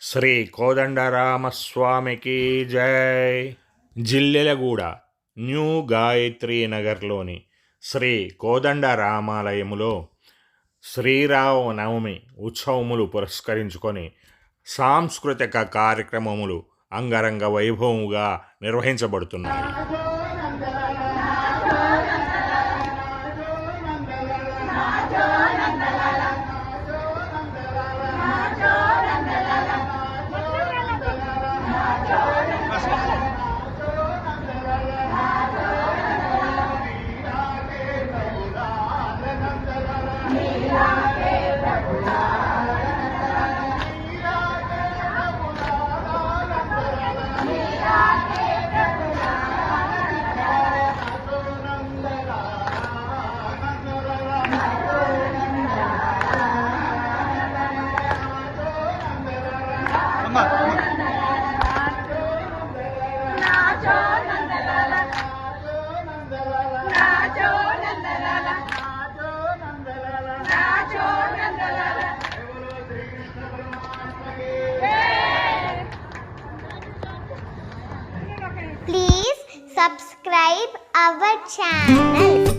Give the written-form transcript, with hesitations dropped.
శ్రీ కోదండరామస్వామికి జై. జిల్లెలగూడ న్యూ గాయత్రి నగర్లోని శ్రీ కోదండరామాలయములో శ్రీరామనవమి ఉత్సవములు పురస్కరించుకొని సాంస్కృతిక కార్యక్రమములు అంగరంగ వైభవముగా నిర్వహించబడుతున్నాయి. Please subscribe our channel.